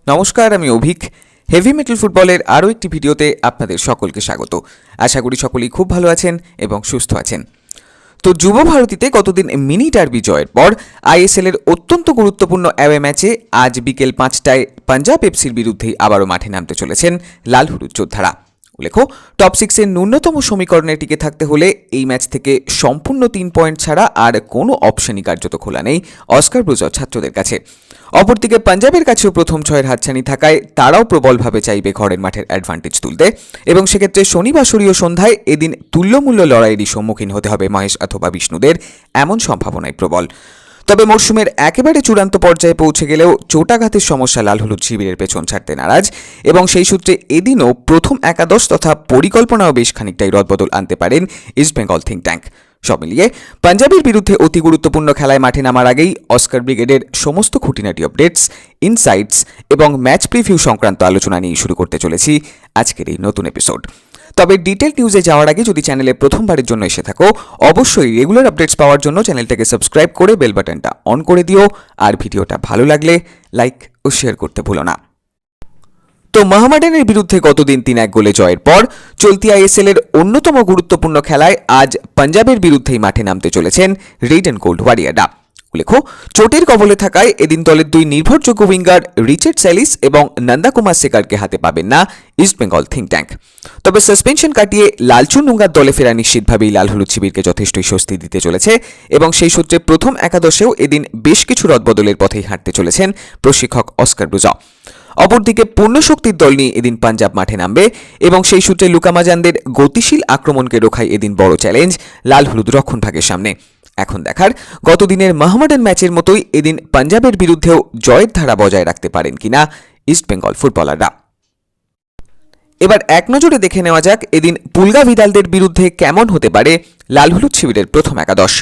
নমস্কার, আমি Abhik. Heavy metal ফুটবলের আরও একটি ভিডিওতে আপনাদের সকলকে স্বাগত। আশা করি সকলেই খুব ভালো আছেন এবং সুস্থ আছেন। তো যুব ভারতীতে কতদিন মিনি ডার্বি জয়ের পর আইএসএল এর অত্যন্ত গুরুত্বপূর্ণ অ্যাওয়ে ম্যাচে আজ বিকেল 5টায় পাঞ্জাব এফসির বিরুদ্ধেই আবারও মাঠে নামতে চলেছেন লাল হলুদ যোদ্ধারা। উল্লেখ্য, টপ 6-এর ন্যূনতম সমীকরণে টিকে থাকতে হলে এই ম্যাচ থেকে সম্পূর্ণ 3 পয়েন্ট ছাড়া আর কোনো অপশনই কার্যত খোলা নেই অস্কার ব্রুজার ছাত্রদের কাছে। অপরদিকে পাঞ্জাবের কাছেও প্রথম ছয়ের হাতছানি থাকায় তারাও প্রবলভাবে চাইবে ঘরের মাঠের অ্যাডভান্টেজ তুলতে, এবং সেক্ষেত্রে শনিবাসরীয় সন্ধ্যায় এদিন তুল্যমূল্য লড়াইয়েরই সম্মুখীন হতে হবে মহেশ অথবা বিষ্ণুদের, এমন সম্ভাবনাই প্রবল। তবে মরশুমের একেবারে চূড়ান্ত পর্যায়ে পৌঁছে গেলেও চোটাঘাতের সমস্যা লাল হলুদ শিবিরের পেছন ছাড়তে নারাজ, এবং সেই সূত্রে এদিনও প্রথম একাদশ তথা পরিকল্পনাও বেশ খানিকটাই রদবদল আনতে পারেন ইস্টবেঙ্গল থিঙ্ক ট্যাঙ্ক। সব মিলিয়ে পাঞ্জাবের বিরুদ্ধে অতি গুরুত্বপূর্ণ খেলায় মাঠে নামার আগেই অস্কার ব্রিগেডের সমস্ত খুঁটিনাটি আপডেটস, ইনসাইটস এবং ম্যাচ প্রিভিউ সংক্রান্ত আলোচনা নিয়ে শুরু করতে চলেছি আজকের এই নতুন এপিসোড। তবে ডিটেল নিউজে যাওয়ার আগে যদি চ্যানেলে প্রথমবারের জন্য এসে থাকো, অবশ্যই রেগুলার আপডেটস পাওয়ার জন্য চ্যানেলটাকে সাবস্ক্রাইব করে বেল বাটনটা অন করে দিও, আর ভিডিওটা ভালো লাগলে লাইক ও শেয়ার করতে ভুলো না। তো মোহামেডানের বিরুদ্ধে গতদিন 3-1 গোলে জয়ের পর চলতি আইএসএল এর অন্যতম গুরুত্বপূর্ণ খেলায় আজ পাঞ্জাবের বিরুদ্ধেই মাঠে নামতে চলেছেন রেড অ্যান্ড গোল্ড ওয়ারিয়াররা। উল্লেখ্য, চোটের কবলে থাকায় এদিন দলের দুই নির্ভরযোগ্য উইঙ্গার রিচার্ড স্যালিস এবং নন্দা কুমার শেখারকে হাতে পাবেন না ইস্টবেঙ্গল থিঙ্ক ট্যাঙ্ক। তবে সাসপেনশন কাটিয়ে লালচুনুঙ্গার দলে ফেরা নিশ্চিতভাবেই লাল হলুদ শিবিরকে যথেষ্টই স্বস্তি দিতে চলেছে, এবং সেই সূত্রে প্রথম একাদশেও এদিন বেশ কিছু রদবদলের পথেই হাঁটতে চলেছেন প্রশিক্ষক অস্কার ব্রুজা। অপরদিকে পূর্ণশক্তির দল নিয়ে এদিন পাঞ্জাব মাঠে নামবে, এবং সেই সূত্রে লুকামাজানদের গতিশীল আক্রমণকে রোখায় এদিন বড় চ্যালেঞ্জ লাল হলুদ রক্ষণভাগের সামনে। এখন দেখার গতদিনের মোহামেডান ম্যাচের মতোই এদিন পাঞ্জাবের বিরুদ্ধেও জয়ের ধারা বজায় রাখতে পারেন কিনা ইস্টবেঙ্গল ফুটবলাররা। এবার এক নজরে দেখে নেওয়া যাক এদিন পুলগা ভিদালদের বিরুদ্ধে কেমন হতে পারে লাল হলুদ শিবিরের প্রথম একাদশ।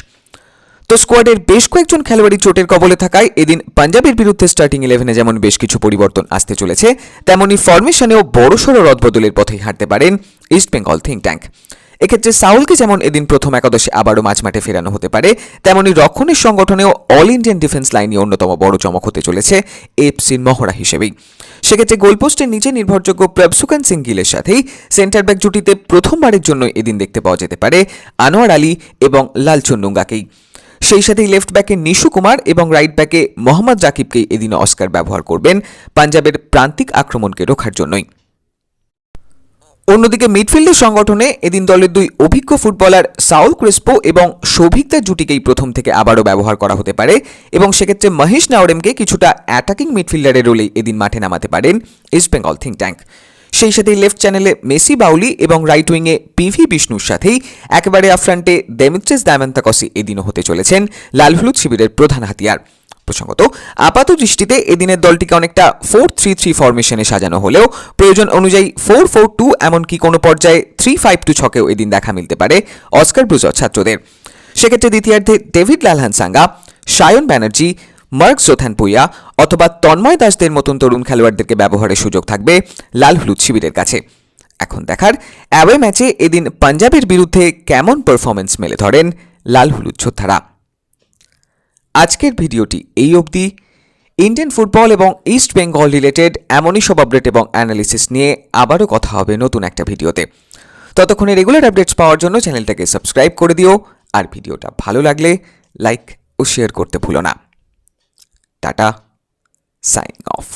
তো স্কোয়াডের বেশ কয়েকজন খেলোয়াড়ই চোটের কবলে থাকায় এদিন পাঞ্জাবের বিরুদ্ধে স্টার্টিং 11-এ যেমন বেশ কিছু পরিবর্তন আসতে চলেছে, তেমনি ফরমেশনেও বড়সড় রদবদলের পথেই হাঁটতে পারেন ইস্টবেঙ্গল থিঙ্ক ট্যাঙ্ক। এক্ষেত্রে সাউলকে যেমন এদিন প্রথম একাদশে আবারও মাঠে ফেরানো হতে পারে, তেমনি রক্ষণের সংগঠনেও অল ইন্ডিয়ান ডিফেন্স লাইনে অন্যতম বড় চমক হতে চলেছে এফসির মহড়া হিসেবেই। সেক্ষেত্রে গোলপোস্টের নিচে নির্ভরযোগ্য প্রভসুকান সিং গিলের সাথেই সেন্টার ব্যাক জুটিতে প্রথমবারের জন্য এদিন দেখতে পাওয়া যেতে পারে আনোয়ার আলী এবং লালচুনুঙ্গাকেই। সেই সাথেই লেফট ব্যাকে নিশু কুমার এবং রাইট ব্যাকে মোহাম্মদ জাকিবকেই এদিন অস্কার ব্যবহার করবেন পাঞ্জাবের প্রান্তিক আক্রমণকে রোখার জন্যই। অন্যদিকে মিডফিল্ডের সংগঠনে এদিন দলের দুই অভিজ্ঞ ফুটবলার সাউল ক্রেসপো এবং শোভিকদার জুটিকেই প্রথম থেকে আবারও ব্যবহার করা হতে পারে, এবং সেক্ষেত্রে মহেশ নাওরেমকে কিছুটা অ্যাটাকিং মিডফিল্ডারের রোলেই এদিন মাঠে নামাতে পারেন ইস্টবেঙ্গল থিঙ্ক ট্যাঙ্ক। সেই সাথেই লেফট চ্যানেলে মেসি বাউলি এবং রাইট উইংয়ে পিভি বিষ্ণুর সাথেই একেবারে আফ্রান্টে দেমিত্রিস দায়ামান্তাকসি এদিনও হতে চলেছেন লাল হলুদ শিবিরের প্রধান হাতিয়ার। প্রসঙ্গত, আপাত দৃষ্টিতে এদিনের দলটিকে অনেকটা 4-3-3 ফরমেশনে সাজানো হলেও প্রয়োজন অনুযায়ী 4-4-2 এমনকি কোনো পর্যায়ে 3-5-2 ছকেও এদিন দেখা মিলতে পারে অস্কার ব্রুজার ছাত্রদের। সেক্ষেত্রে দ্বিতীয়ার্ধে ডেভিড লালহানসাঙ্গা, সায়ন ব্যানার্জি, মার্ক জোথানপুইয়া অথবা তন্ময় দাসদের মতন তরুণ খেলোয়াড়দেরকে ব্যবহারের সুযোগ থাকবে লাল হলুদ শিবিরের কাছে। এখন দেখার অ্যাওয়ে ম্যাচে এদিন পাঞ্জাবের বিরুদ্ধে কেমন পারফরমেন্স মেলে ধরেন লাল হলুদ যোদ্ধারা। আজকের ভিডিওটি এই অবধি। ইন্ডিয়ান ফুটবল এবং ইস্ট বেঙ্গল রিলেটেড এমনই সব আপডেট এবং অ্যানালিসিস নিয়ে আবারও কথা হবে নতুন একটা ভিডিওতে। ততক্ষণে রেগুলার আপডেটস পাওয়ার জন্য চ্যানেলটাকে সাবস্ক্রাইব করে দিও, আর ভিডিওটা ভালো লাগলে লাইক ও শেয়ার করতে ভুলো না। Tata, signing off.